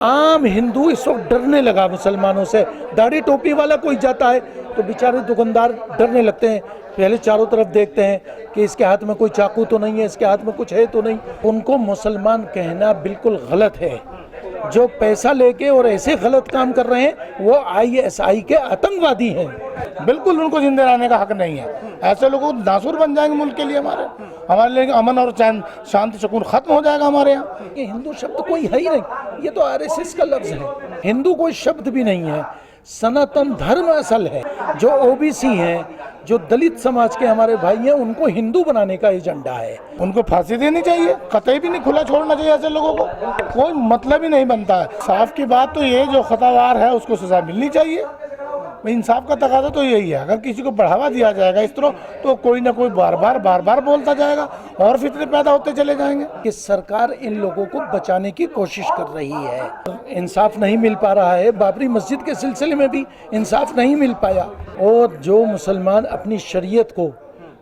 आम हिंदू इस वक्त डरने लगा मुसलमानों से। दाढ़ी टोपी वाला कोई जाता है तो बेचारे दुकानदार डरने लगते हैं, पहले चारों तरफ देखते हैं कि इसके हाथ में कोई चाकू तो नहीं है, इसके हाथ में कुछ है तो नहीं। उनको मुसलमान कहना बिल्कुल गलत है। जो पैसा लेके और ऐसे गलत काम कर रहे हैं वो ISI के आतंकवादी हैं। बिल्कुल उनको जिंदे रहने का हक नहीं है। ऐसे लोग नासूर बन जाएंगे मुल्क के लिए, हमारे लिए अमन और चैन शांति सुकून खत्म हो जाएगा हमारे यहाँ। ये हिंदू शब्द कोई है ही नहीं, ये तो RSS का लफ्ज है। हिंदू कोई शब्द भी नहीं है। सनातन धर्म असल है। जो OBC हैं, जो दलित समाज के हमारे भाई हैं, उनको हिंदू बनाने का एजेंडा है। उनको फांसी देनी चाहिए, कतई भी नहीं खुला छोड़ना चाहिए। ऐसे लोगों को कोई मतलब ही नहीं बनता है। साफ की बात तो ये, जो खतावार है उसको सजा मिलनी चाहिए। इंसाफ का तकाजा तो यही है। अगर किसी को बढ़ावा दिया जाएगा इस तरह तो कोई ना कोई बार बार बोलता जाएगा और फितने पैदा होते चले जाएंगे। कि सरकार इन लोगों को बचाने की कोशिश कर रही है। इंसाफ नहीं मिल पा रहा है। बाबरी मस्जिद के सिलसिले में भी इंसाफ नहीं मिल पाया। और जो मुसलमान अपनी शरीयत को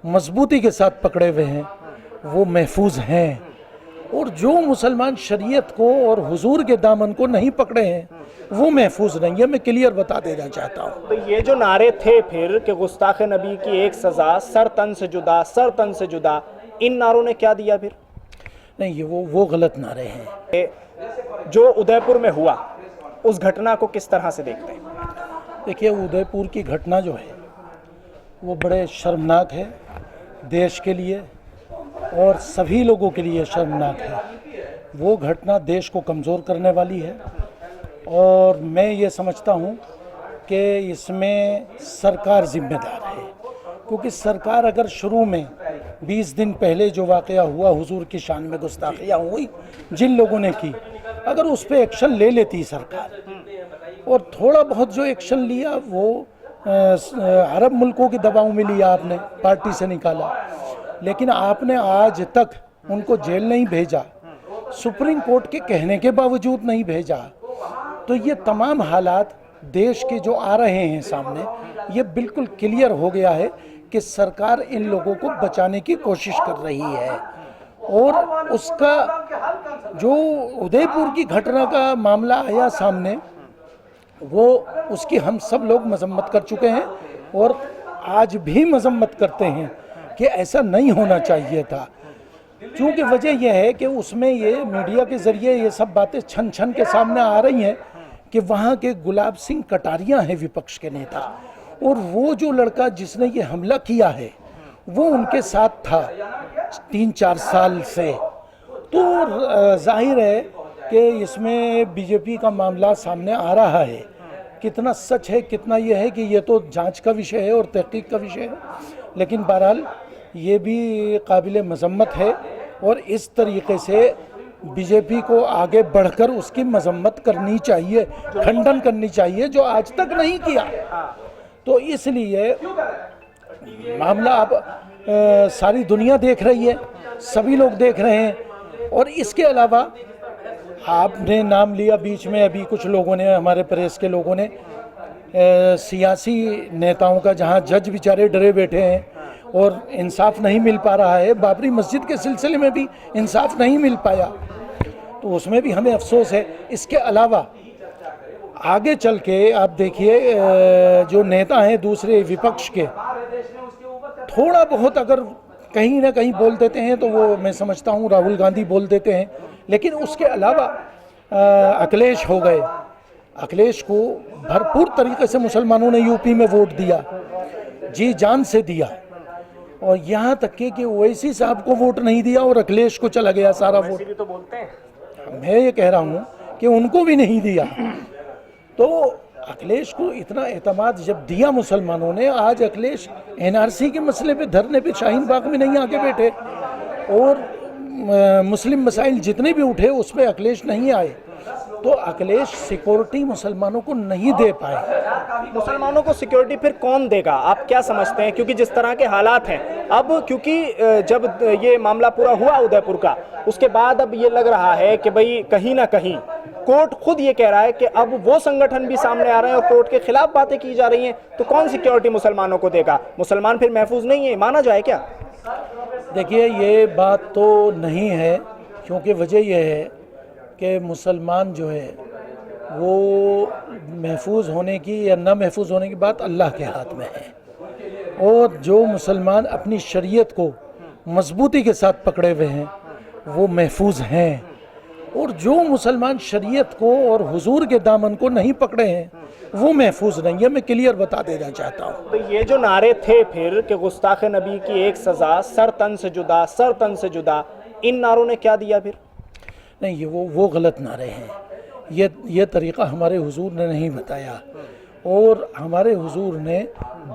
मजबूती के साथ पकड़े हुए हैं वो महफूज हैं, और जो मुसलमान शरीयत को और हुजूर के दामन को नहीं पकड़े हैं वो महफूज नहीं है। मैं क्लियर बता देना चाहता हूँ। तो ये जो नारे थे फिर कि गुस्ताख नबी की एक सज़ा, सर तन से जुदा, सर तन से जुदा, इन नारों ने क्या दिया फिर? नहीं, ये वो गलत नारे हैं। जो उदयपुर में हुआ उस घटना को किस तरह से देखते हैं? देखिए, उदयपुर की घटना जो है वो बड़े शर्मनाक है देश के लिए और सभी लोगों के लिए शर्मनाक है। वो घटना देश को कमज़ोर करने वाली है और मैं ये समझता हूँ कि इसमें सरकार जिम्मेदार है। क्योंकि सरकार अगर शुरू में 20 दिन पहले जो वाक़या हुआ, हुजूर की शान में गुस्ताखियाँ हुई जिन लोगों ने की, अगर उस पर एक्शन ले लेती सरकार, और थोड़ा बहुत जो एक्शन लिया वो अरब मुल्कों की दबाव में लिया, आपने पार्टी से निकाला, लेकिन आपने आज तक उनको जेल नहीं भेजा, सुप्रीम कोर्ट के कहने के बावजूद नहीं भेजा। तो ये तमाम हालात देश के जो आ रहे हैं सामने, ये बिल्कुल क्लियर हो गया है कि सरकार इन लोगों को बचाने की कोशिश कर रही है। और उसका जो उदयपुर की घटना का मामला आया सामने, वो उसकी हम सब लोग मजम्मत कर चुके हैं और आज भी मजम्मत करते हैं कि ऐसा नहीं होना चाहिए था। क्योंकि वजह यह है कि उसमें ये मीडिया के ज़रिए ये सब बातें छन छन के सामने आ रही हैं कि वहाँ के गुलाब सिंह कटारिया हैं विपक्ष के नेता, और वो जो लड़का जिसने ये हमला किया है वो उनके साथ था 3-4 साल से। तो जाहिर है कि इसमें बीजेपी का मामला सामने आ रहा है। कितना सच है, कितना ये है कि ये तो जांच का विषय है और तहकीक का विषय है, लेकिन बहरहाल ये भी काबिल मजम्मत है और इस तरीके से बीजेपी को आगे बढ़कर उसकी मजम्मत करनी चाहिए, खंडन करनी चाहिए, जो आज तक नहीं किया। तो इसलिए मामला अब सारी दुनिया देख रही है, सभी लोग देख रहे हैं। और इसके अलावा आपने नाम लिया बीच में, अभी कुछ लोगों ने, हमारे प्रेस के लोगों ने, सियासी नेताओं का, जहां जज बेचारे डरे बैठे हैं और इंसाफ नहीं मिल पा रहा है। बाबरी मस्जिद के सिलसिले में भी इंसाफ नहीं मिल पाया, तो उसमें भी हमें अफसोस है। इसके अलावा आगे चल के आप देखिए, जो नेता हैं दूसरे विपक्ष के, थोड़ा बहुत अगर कहीं ना कहीं बोल देते हैं तो वो मैं समझता हूँ राहुल गांधी बोल देते हैं, लेकिन उसके अलावा अखिलेश हो गए। अखिलेश को भरपूर तरीके से मुसलमानों ने यूपी में वोट दिया, जी जान से दिया, और यहाँ तक कि ओवैसी साहब को वोट नहीं दिया और अखिलेश को चला गया सारा वोट। भी तो बोलते हैं। मैं ये कह रहा हूँ कि उनको भी नहीं दिया। तो अखिलेश को इतना एतमाद जब दिया मुसलमानों ने, आज अखिलेश NRC के मसले पे धरने पे शाहीन बाग में नहीं आके बैठे, और मुस्लिम मसाइल जितने भी उठे उस पर अखिलेश नहीं आए। तो अखिलेश सिक्योरिटी मुसलमानों को नहीं दे पाए। मुसलमानों को सिक्योरिटी फिर कौन देगा, आप क्या समझते हैं? क्योंकि जिस तरह के हालात हैं अब, क्योंकि जब ये मामला पूरा हुआ उदयपुर का, उसके बाद अब ये लग रहा है कि भाई कहीं ना कहीं कोर्ट खुद ये कह रहा है कि अब वो संगठन भी सामने आ रहे हैं और कोर्ट के खिलाफ बातें की जा रही हैं, तो कौन सिक्योरिटी मुसलमानों को देगा? मुसलमान फिर महफूज नहीं है, माना जाए क्या? देखिए, ये बात तो नहीं है, क्योंकि वजह यह है कि मुसलमान जो है वो महफूज होने की या ना महफूज होने की बात अल्लाह के हाथ में है। और जो मुसलमान अपनी शरीयत को मजबूती के साथ पकड़े हुए हैं वो महफूज हैं, और जो मुसलमान शरीयत को और हुजूर के दामन को नहीं पकड़े हैं वो महफूज नहीं है। मैं क्लियर बता देना चाहता हूँ। तो ये जो नारे थे फिर कि गुस्ताख नबी की एक सज़ा, सर तन से जुदा, सर तन से जुदा, इन नारों ने क्या दिया फिर? नहीं, ये वो गलत नारे हैं। ये तरीक़ा हमारे हुजूर ने नहीं बताया, और हमारे हुजूर ने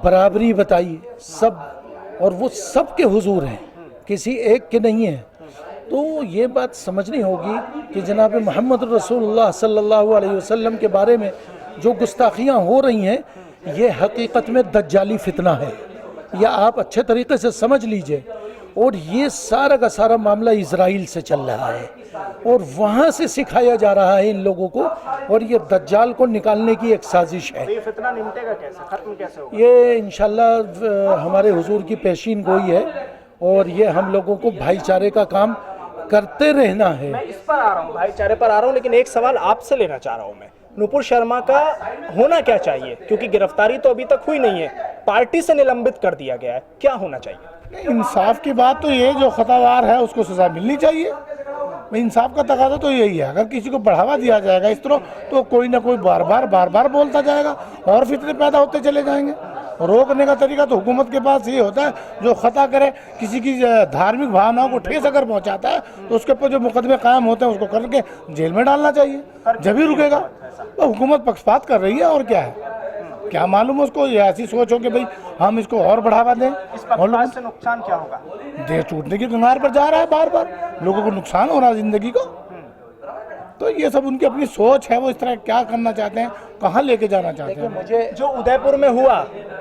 बराबरी बताई सब, और वो सब के हुजूर हैं, किसी एक के नहीं हैं। तो ये बात समझनी होगी कि जनाब मोहम्मद रसूलुल्लाह सल्लल्लाहु अलैहि वसल्लम के बारे में जो गुस्ताखियाँ हो रही हैं, ये हकीकत में दज्जाली फितना है, या आप अच्छे तरीके से समझ लीजिए। और ये सारा का सारा मामला इजराइल से चल रहा है, और वहाँ से सिखाया जा रहा है इन लोगों को, और ये दज्जाल को निकालने की एक साजिश है। तो ये फितना निमटेगा कैसे, खत्म कैसे होगा? ये इंशाल्लाह हमारे हुजूर की पेशीन गोई है, और ये हम लोगों को भाईचारे का काम करते रहना है। मैं इस पर आ रहा हूँ, भाईचारे पर आ रहा हूँ, लेकिन एक सवाल आपसे लेना चाह रहा हूँ मैं। नुपुर शर्मा का होना क्या चाहिए, क्योंकि गिरफ्तारी तो अभी तक हुई नहीं है, पार्टी से निलंबित कर दिया गया है, क्या होना चाहिए? इंसाफ की बात तो ये, जो खतावार है उसको सज़ा मिलनी चाहिए। इंसाफ का तकाजा तो यही है। अगर किसी को बढ़ावा दिया जाएगा इस तरह, तो कोई ना कोई बार बार बोलता जाएगा, और फितने पैदा होते चले जाएंगे। रोकने का तरीका तो हुकूमत के पास ये होता है, जो खता करे, किसी की धार्मिक भावनाओं को ठेस अगर पहुंचाता है तो उसके ऊपर जो मुकदमे कायम होते हैं उसको करके जेल में डालना चाहिए, जब ही रुकेगा। तो हुकूमत पक्षपात कर रही है, और क्या है, क्या मालूम उसको ये ऐसी सोच हो कि भाई हम इसको और बढ़ावा दें। इस पक्षपात से नुकसान क्या होगा? देश टूटने की कगार पर जा रहा है, बार लोगों को नुकसान हो रहा है जिंदगी को। तो ये सब उनकी अपनी सोच है, वो इस तरह क्या करना चाहते हैं, कहाँ लेके जाना चाहते हैं। मुझे जो उदयपुर में हुआ,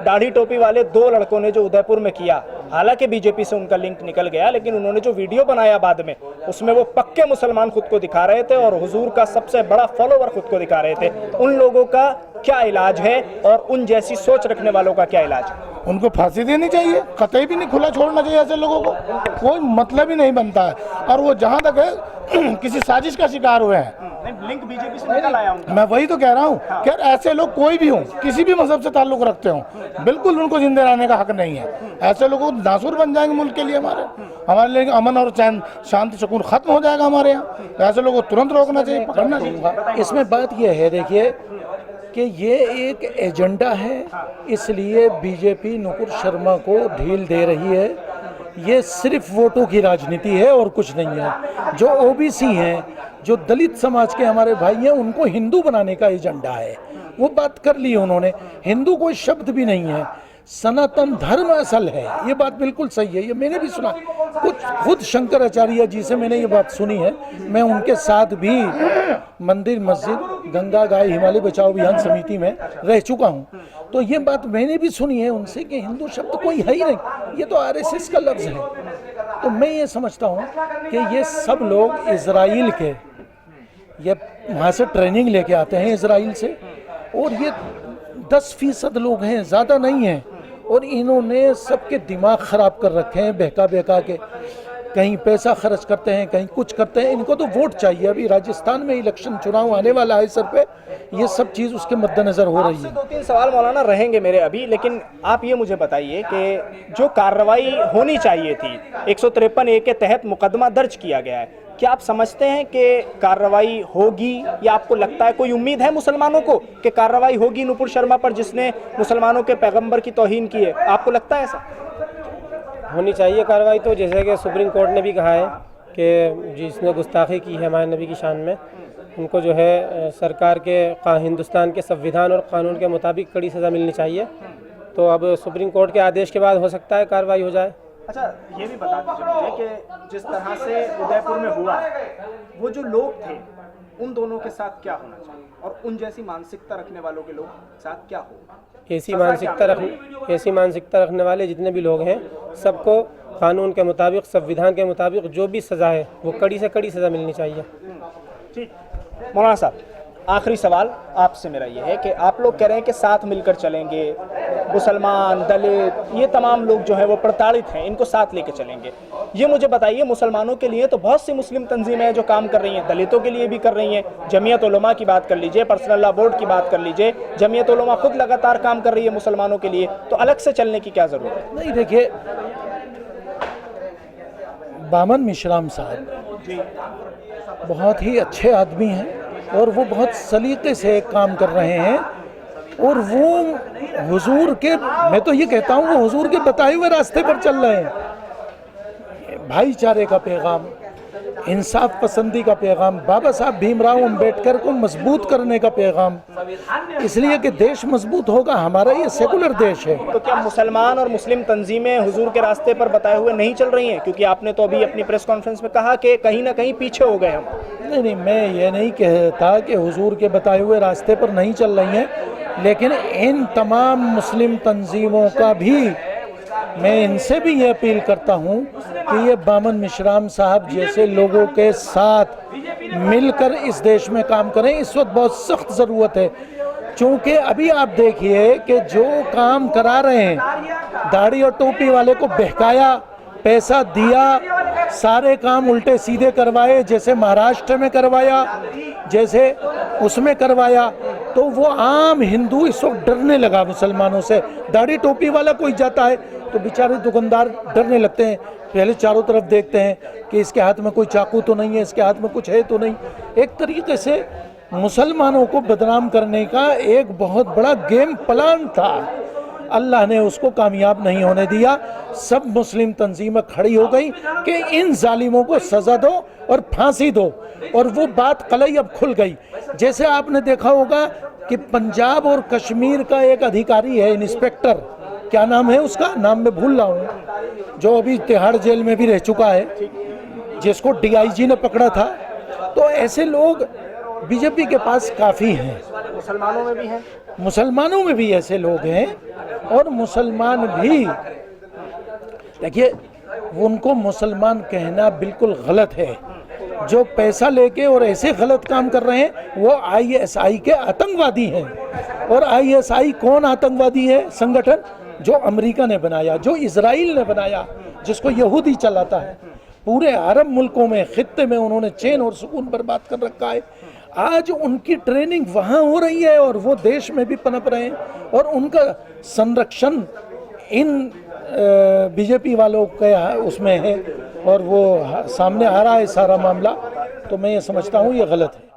दाढ़ी टोपी वाले दो लड़कों ने जो उदयपुर में किया, हालांकि बीजेपी से उनका लिंक निकल गया, लेकिन उन्होंने जो वीडियो बनाया बाद में, उसमें वो पक्के मुसलमान खुद को दिखा रहे थे, और हुजूर का सबसे बड़ा फॉलोवर खुद को दिखा रहे थे। उन लोगों का क्या इलाज है, और उन जैसी सोच रखने वालों का क्या इलाज है? उनको फांसी देनी चाहिए, कतई भी नहीं खुला छोड़ना चाहिए ऐसे लोगों को, कोई मतलब ही नहीं बनता है। और वो जहाँ तक है किसी साजिश का शिकार हुए हैं। लिंक बीजेपी से निकल आया उनका। मैं वही तो कह रहा हूँ कि यार ऐसे लोग कोई भी हों, किसी भी मजहब से ताल्लुक रखते हों, बिल्कुल उनको जिंदे रहने का हक नहीं है। ऐसे लोगों को नासूर बन जाएंगे मुल्क के लिए, हमारे लिए अमन और चैन शांति सुकून खत्म हो जाएगा हमारे यहाँ। तो ऐसे लोगों को तुरंत रोकना चाहिए, पकड़ना चाहिए। इसमें बात यह है, देखिए कि ये एक एजेंडा है, इसलिए बीजेपी नुपुर शर्मा को ढील दे रही है। ये सिर्फ वोटों की राजनीति है और कुछ नहीं है। जो ओबीसी हैं, जो दलित समाज के हमारे भाई हैं, उनको हिंदू बनाने का एजेंडा है। वो बात कर ली उन्होंने, हिंदू कोई शब्द भी नहीं है, सनातन धर्म असल है। ये बात बिल्कुल सही है, ये मैंने भी सुना, खुद शंकराचार्य जी से मैंने ये बात सुनी है। मैं उनके साथ भी मंदिर, मस्जिद, गंगा गाय हिमालय बचाओ अभियान समिति में रह चुका हूँ, तो ये बात मैंने भी सुनी है उनसे कि हिंदू शब्द कोई है ही नहीं, ये तो आरएसएस का लफ्ज़ है। तो मैं ये समझता हूँ कि ये सब लोग इजराइल के, ये वहाँ से ट्रेनिंग लेके आते हैं इजराइल से, और ये 10% लोग हैं, ज़्यादा नहीं हैं, और इन्होंने सबके दिमाग ख़राब कर रखे हैं बहका बहका के। कहीं पैसा खर्च करते हैं, कहीं कुछ करते हैं। इनको तो वोट चाहिए। अभी राजस्थान में इलेक्शन चुनाव आने वाला है सर पे, ये सब चीज़ उसके मद्देनज़र हो रही है। 2-3 सवाल मौलाना रहेंगे मेरे अभी, लेकिन आप ये मुझे बताइए कि जो कार्रवाई होनी चाहिए थी, 153A के तहत मुकदमा दर्ज किया गया है, क्या आप समझते हैं कि कार्रवाई होगी, या आपको लगता है, कोई उम्मीद है मुसलमानों को कि कार्रवाई होगी नुपुर शर्मा पर, जिसने मुसलमानों के पैगंबर की तौहीन की है? आपको लगता है ऐसा? होनी चाहिए कार्रवाई। तो जैसे कि सुप्रीम कोर्ट ने भी कहा है कि जिसने गुस्ताखी की है हमारे नबी की शान में, उनको जो है सरकार के हिंदुस्तान के संविधान और कानून के मुताबिक कड़ी सज़ा मिलनी चाहिए। तो अब सुप्रीम कोर्ट के आदेश के बाद हो सकता है कार्रवाई हो जाए। अच्छा, ये भी बता दीजिए मुझे कि जिस तरह से उदयपुर में हुआ, वो जो लोग थे, उन दोनों के साथ क्या होना चाहिए, और उन जैसी मानसिकता रखने वालों के लोग साथ क्या हो? ऐसी मानसिकता रखने वाले जितने भी लोग हैं, सबको कानून के मुताबिक, संविधान के मुताबिक जो भी सज़ा है वो कड़ी से कड़ी सज़ा मिलनी चाहिए। ठीक, मौलाना साहब, आखिरी सवाल आपसे मेरा ये है कि आप लोग कह रहे हैं कि साथ मिलकर चलेंगे, मुसलमान, दलित, ये तमाम लोग जो है वो प्रताड़ित हैं, इनको साथ लेके चलेंगे। ये मुझे बताइए, मुसलमानों के लिए तो बहुत सी मुस्लिम तंजीमें हैं जो काम कर रही हैं, दलितों के लिए भी कर रही हैं। जमीयत उलमा की बात कर लीजिए, पर्सनल लॉ बोर्ड की बात कर लीजिए, जमीयत उलमा खुद लगातार काम कर रही है मुसलमानों के लिए, तो अलग से चलने की क्या ज़रूरत है? नहीं, देखिए, बामन मिश्राम साहब बहुत ही अच्छे आदमी हैं और वो बहुत सलीके से काम कर रहे हैं, और वो हुजूर के, मैं तो ये कहता हूँ, वो हुजूर के बताए हुए रास्ते पर चल रहे हैं। भाईचारे का पैगाम, इंसाफ पसंदी का पैगाम, बाबा साहब भीमराव अंबेडकर को मजबूत करने का पैगाम, इसलिए कि देश मजबूत होगा, हमारा ये सेकुलर देश है। तो क्या मुसलमान और मुस्लिम तंजीमें हुजूर के रास्ते पर बताए हुए नहीं चल रही हैं? क्योंकि आपने तो अभी अपनी प्रेस कॉन्फ्रेंस में कहा कि कहीं ना कहीं पीछे हो गए हम। नहीं, मैं ये नहीं कहता कि हुजूर के बताए हुए रास्ते पर नहीं चल रही हैं, लेकिन इन तमाम मुस्लिम तंजीमों का भी, मैं इनसे भी ये अपील करता हूँ कि ये बामन मिश्राम साहब जैसे लोगों के साथ मिलकर इस देश में काम करें। इस वक्त बहुत सख्त ज़रूरत है, क्योंकि अभी आप देखिए कि जो काम करा रहे हैं, दाढ़ी और टोपी वाले को बहकाया, पैसा दिया, सारे काम उल्टे सीधे करवाए, जैसे महाराष्ट्र में करवाया, जैसे उसमें करवाया, तो वो आम हिंदू इस वक्त डरने लगा मुसलमानों से। दाढ़ी टोपी वाला कोई जाता है तो बेचारे दुकानदार डरने लगते हैं, पहले चारों तरफ देखते हैं कि इसके हाथ में कोई चाकू तो नहीं है, इसके हाथ में कुछ है तो नहीं। एक तरीके से मुसलमानों को बदनाम करने का एक बहुत बड़ा गेम प्लान था, अल्लाह ने उसको कामयाब नहीं होने दिया। सब मुस्लिम तंजीमें खड़ी हो गई कि इन जालिमों को सज़ा दो और फांसी दो, और वो बात कलई अब खुल गई। जैसे आपने देखा होगा कि पंजाब और कश्मीर का एक अधिकारी है, इंस्पेक्टर, क्या नाम है उसका, नाम मैं भूल रहा हूँ, जो अभी तिहाड़ जेल में भी रह चुका है, जिसको डीआईजी ने पकड़ा था। तो ऐसे लोग बीजेपी के पास काफ़ी हैं, मुसलमानों में भी हैं, मुसलमानों में भी ऐसे लोग हैं, और मुसलमान भी, देखिए, उनको मुसलमान कहना बिल्कुल गलत है। जो पैसा लेके और ऐसे गलत काम कर रहे हैं वो आईएसआई के आतंकवादी हैं। और आईएसआई कौन आतंकवादी है? संगठन जो अमेरिका ने बनाया, जो इजराइल ने बनाया, जिसको यहूदी चलाता है। पूरे अरब मुल्कों में, खित्ते में उन्होंने चैन और सुकून बर्बाद कर रखा है। आज उनकी ट्रेनिंग वहाँ हो रही है और वो देश में भी पनप रहे हैं, और उनका संरक्षण इन बीजेपी वालों के उसमें है, और वो सामने आ रहा है सारा मामला। तो मैं ये समझता हूँ ये गलत है।